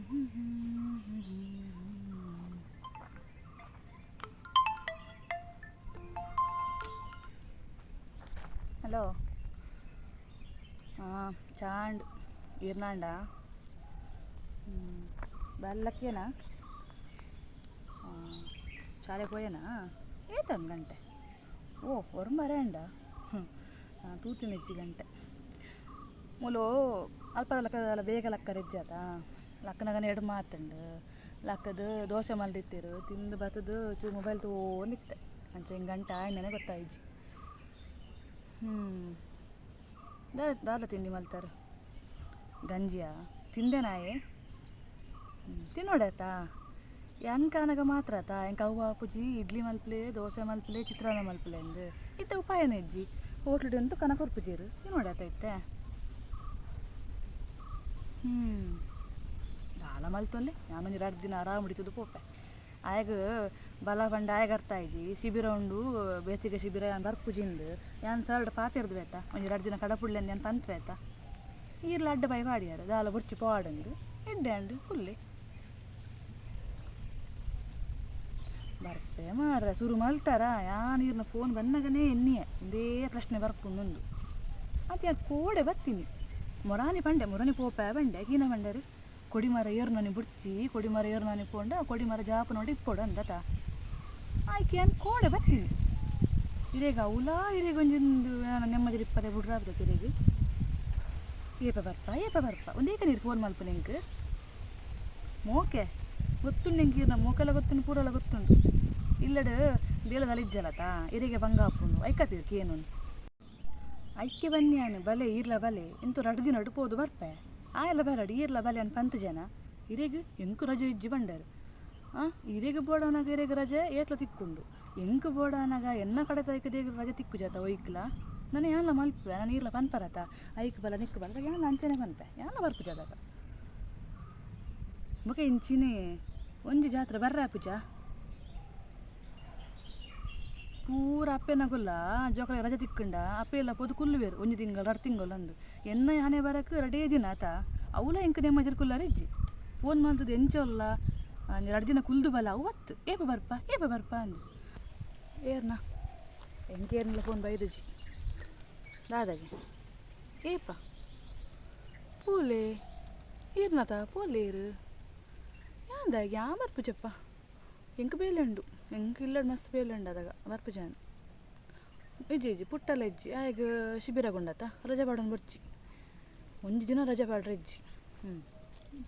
Hello. ಹಾಂ, ಚಾಂಡ್ ಇರ್ನಾಂಡ ಬಲ್ಲಕ್ಕೇನಾ? ಶಾಲೆಗೆ ಹೋಯೇನಾ? ಏತೊಂದು ಗಂಟೆ? ಓ ಹೊರಮರೆ ಅಂಡ. ತೂತಿನ ಹೆಚ್ಚಿ ಗಂಟೆ ಮುಲು ಅಲ್ಪ ಲಕ್ಕದಲ್ಲ ಬೇಗ ಲಕ್ಕ ರೆಜ್ಜಾತ ಲಕ್ಕನಾಗನ ಎಡು ಮಾತಂಡು ಲಕ್ಕದು ದೋಸೆ ಮಲ್ದಿತ್ತಿರು ತಿಂದು ಬತ್ತದು ಚೂರು ಮೊಬೈಲ್ ತೊಗೊಂಡಿತ್ತೆ ಅಂಚೆ ಹಿಂಗೆ ಗಂಟೆ ಆಯ್ನೇ ಗೊತ್ತಾಯ್ಜಿ. ದಾದ ತಿಂಡಿ ಮಲ್ತಾರೆ ಗಂಜಿಯ ತಿಂದೇನಾಯೇ ತಿನ್ನೋಡಾಯ್ತಾ ಎಂಕನಗ ಮಾತ್ರ ಆತಾ ಎಂಕ ಅವ್ವ ಪೂಜಿ ಇಡ್ಲಿ ಮಲ್ಪಲೆ ದೋಸೆ ಮಲ್ಪಲೆ ಚಿತ್ರಾನ್ನ ಮಲ್ಪಲೆ ಅಂದು ಇತ್ತೆ ಉಪಾಯನ ಇಜ್ಜಿ ಹೋಟ್ಲುಡು ಅಂತೂ ಕನಕೊರ್ಪುಜೀರು ತಿನ್ನೋಡಾಯ್ತೈತೆ. ದಾಲ ಮಲ್ತೊಲ್ಲೆ ನಾನು 2 ದಿನ ಆರಾಮ್ ಹಿಡಿತದು ಪೋಪೆ ಆಯಗ ಬಲ ಪಂಡ ಆಯಗ ಅರ್ಥ ಆಯ್ಜಿ ಶಿಬಿರ ಉಂಡು ಬೇಸಿಗೆ ಶಿಬಿರ ಯಾನ್ ಬರ್ಪುಜಿಂದು ಯಾನ್ ಸರ್ಡ್ ಪಾತಿರ್ದು ಬೇತ 1-2 ದಿನ ಕಡಪುಡ್ಲೆ ಯಾನ್ ಪಂತ್ರೆ ಆಯ್ತಾ ಈರ್ಲ ಅಡ್ಡ ಬೈ ಪಾಡಿಯಾರು ದಾಲ ಬುರ್ಚಿ ಪಾಡಂದು ಎಡ್ಡೆ ಅಂಡು ಫುಲ್ಲೆ ಬರ್ಪೆ ಮಾರ ಶುರು ಮಲ್ತಾರ ಯಾನ್ ನೀರ್ನ ಫೋನ್ ಬಂದಾಗನೇ ಎನ್ನಿಯೆ ಒಂದೇ ಪ್ರಶ್ನೆ ಬರ್ಪುಂಡು ಅದು ಯಾರು ಕೋಡೆ ಬತ್ತೀನಿ ಮೊರಾನಿ ಪಂಡೆ ಮೊರಾನಿ ಪೋಪೆ ಬಂಡೆ ಕೀನ ಪಂಡರು ಕೊಡಿಮರ ಏರ್ನನಿ ಬುಡ್ಚಿ ಕೊಡಿಮರ ಏರ್ನನಿ ಪೋಂಡ ಕೊಡಿಮರ ಜಾಪ ನೋಡಿ ಇಪ್ಪೋಡು ಅಂದತ ಆಯ್ಕೆ ಅನ್ ಕೋಡೆ ಬತ್ತೀನಿ ಇರೇಗ ಅವಲಾ ಇರೇಗ ಒಂಜೊಂದು ನಾನು ನೆಮ್ಮದಿ ಇಪ್ಪದೆ ಬಿಡ್ರಾಗ್ತದೆ ಇರೇಗ ಏಪ ಬರ್ಪ ಒಂದೇಕ ನೀರು ಫೋನ್ ಮಲ್ಪ ನಿಂಗೆ ಮೋಕೆ ಗೊತ್ತುಂಡು ನಿಂಗೆ ನಮ್ಮ ಮೋಕೆಲ್ಲ ಗೊತ್ತುಂಡು ಪೂರೆಲ್ಲ ಗೊತ್ತುಂಡು ಇಲ್ಲಡು ಬೇಲ ಗಲಿಜ್ಜಲತಾ ಇರಿಗೆ ಭಂಗ ಹಾಕೊಂಡು ಐಕತ್ತೀರಿ ಕೇನು ಐಕ್ಯ ಬನ್ನಿಯಾನು ಬಲೆ ಈರ್ಲ ಬಲೆ ಎಂತೂ 2 ದಿನ ಅಡುಪೋದು ಬರ್ಪೆ ಆಯಲ್ಲ ಬರಡು ಈರ್ಲ ಬಲೆ ಅನ್ 10 ಜನ ಇರೇಗ ಎಂಕು ರಜೆ ಇಜ್ಜಿ ಬಂಡರು ಇರೇಗ ಬೋಡಾನಾಗ ಇರೇಗ ರಜೆ ಏತ್ಲ ತಿಕ್ಕೊಂಡು ಎಂಕು ಬೋಡಾನಾಗ ಎನ್ನ ಕಡೆ ತೈಕದೇಗ ರಜೆ ತಿಕ್ಕು ಜಾತ ಒಯ್ಕಲ ನಾನು ಯಾನ್ಲ ಮಲ್ಪೆ ನಾನು ಈರ್ಲ ಪನ್ಪರತ ಐಕ್ ಬಲ ನಿಕ್ಕು ಬಲ ಯಾನ್ಲ ಅಂಚನೆ ಪನ್ಪೆ ಯಾನ್ಲ ಬರ್ಪು ಜಾದಾಗ ಮುಖ ಇಂಚಿನೇ ಒಂಜಿ ಜಾತ್ರೆ ಬರ್ರ ಪೂಜ ಪೂರ ಅಪ್ಪೆನಗುಲ್ಲ ಜೋಕಲ ರಜೆ ತಿಕ್ಕಂಡ ಅಪ್ಪೆ ಎಲ್ಲ ಪೋದು ಕುಲ್ಲುವೇರು 1 ತಿಂಗಳು 2 ತಿಂಗಳು ಅಂದು ಎನ್ನ ಹನೆ ಬರಕ್ಕೆ ರೆಡೇ ದಿನ ಆತ ಅವಲ ಎಂಕ ನೆಮ್ಮದಿರ್ ಕುಲ್ಲಾರ ಇಜ್ಜಿ ಫೋನ್ ಮಾಡ್ತದೆ ಎಂಚಲ್ಲ 2 ದಿನ ಕುಲ್ದು ಬಲ ಅವತ್ತು ಏಪ ಬರ್ಪ ಅಂದು ಏರ್ನ ಎಂಕೇರ್ನೆಲ್ಲ ಫೋನ್ ಬೈದಜ್ಜಿ ದಾದಾಗೆ ಏಪ ಪೂಲೆ ಏರ್ನತ ಪೋಲೇರು ಯಾಂದಾಗ ಯಾ ಬರ್ಪುಜಪ್ಪ ಎಂಕ ಬೇಲೆಂಡು ಎಂಕ ಇಲ್ಲಡ್ ಮಸ್ತ್ ಬೇಲೆಂಡು ಅದಾಗ ಬರ್ಪುಜಾನು ಇಜ್ಜಿ ಪುಟ್ಟಲ್ಲ ಇಜ್ಜಿ ಆಗ ಶಿಬಿರಗೊಂಡತ ರಜೆ ಪಾಡೊಂದು ಬರ್ಚಿ 1 ದಿನ ರಜೆ ಪಾಡ್ರೆ ಇಜ್ಜಿ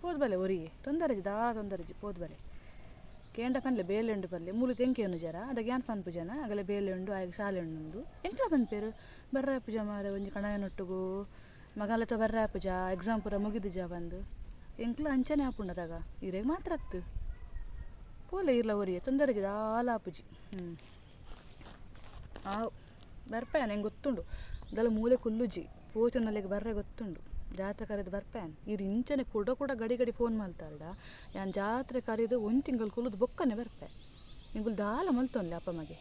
ಪೋದ್ ಬಲೆ ಒರಿಗೆ ತೊಂದರೆಜಿ ತೊಂದರೆಜಿ ಪೋದ್ ಬಲೆ ಕೇಂಡ ಪನ್ಲೆ ಬೇಲೆಂಡು ಪಲ್ಲೆ ಮೂಲು ತೆಂಕೇನು ಜರ ಅದಾಗ ಯಾನ್ ಪನ್ ಪೂಜನ ಆಗಲೇ ಬೇಲೆಂಡು ಆಗ ಸಾಲೆಂಡು ಎಂಕ್ಲ ಪನ್ಪೇರು ಬರ್ರ ಪೂಜ ಮಾರ ಒಂಜಿ ಕಣಯನೊಟ್ಟುಗು ಮಗಲತ ಬರ್ರ ಪೂಜ ಎಕ್ಸಾಮ್ ಪೂರ ಮುಗಿದು ಜಾ ಬಂದು ಎಂಕ್ಲ ಅಂಚನೆ ಹಾಪುಂಡದಾಗ ಇರೇಗ ಮಾತ್ರ ಅತ್ತು ಪೋಲೆ ಇರ್ಲ ಒರಿಯೆ ತೊಂದರೆಜಿ ಆಲಾಪುಜಿ ಬರ್ಪ್ಯಾನ್ ಹೆಂಗೆ ಗೊತ್ತುಂಡು ಅದೆಲ್ಲ ಮೂಲೆ ಕುಲ್ಲುಜಿ ಪೋಚನಲ್ಲಿಗೆ ಬರ್ರೆ ಗೊತ್ತುಂಡು ಜಾತ್ರೆ ಕರೆದು ಬರ್ಪ್ಯಾನ್ ಇರು ಇಂಚನೆ ಕೂಡ ಗಡಿ ಫೋನ್ ಮಲ್ತಾರಡ ಯಾನ್ ಜಾತ್ರೆ ಕರೆದು 1 ತಿಂಗಳು ಕುಲ್ಲುದು ಬೊಕ್ಕನೆ ಬರ್ಪೆ ನಿಂಗುಲ್ ದಾಲ ಮಲ್ತೊನ್ಲೆ ಅಪ್ಪ ಮಗೆ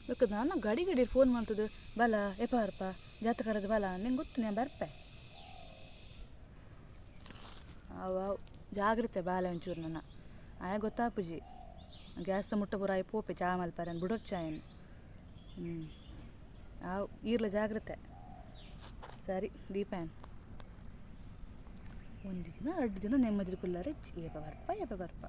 ಬೇಕಾದ ನಾನು ಗಡಿ ಫೋನ್ ಮಾಡ್ತದೆ ಬಲ ಎಪ್ಪ ಬರ್ಪ ಜಾತ್ರೆ ಕರೆದು ಬಲ ನಿಂಗೆ ಗೊತ್ತು ನಾನು ಬರ್ಪೆ ಅವು ಜಾಗ್ರತೆ ಬಾಲೆ ಒಂಚೂರು ನನ್ನ ಆಯ ಗೊತ್ತಾಪುಜಿ ಗ್ಯಾಸ್ ಮುಟ್ಟ ಪೂರ ಆಯ್ ಪೋಪೆ ಚಾ ಮಲ್ಪಾರ ಬಿಡೋರು ಚಾಯನು ಆವು ಈರ್ಲ ಜಾಗ್ರತೆ ಸರಿ ದೀಪಾಯನ್ 1 ದಿನ 2 ದಿನ ನೆಮ್ಮದಿ ಕುಲ್ಲಾರೆ ಏಪ ಬರ್ಪ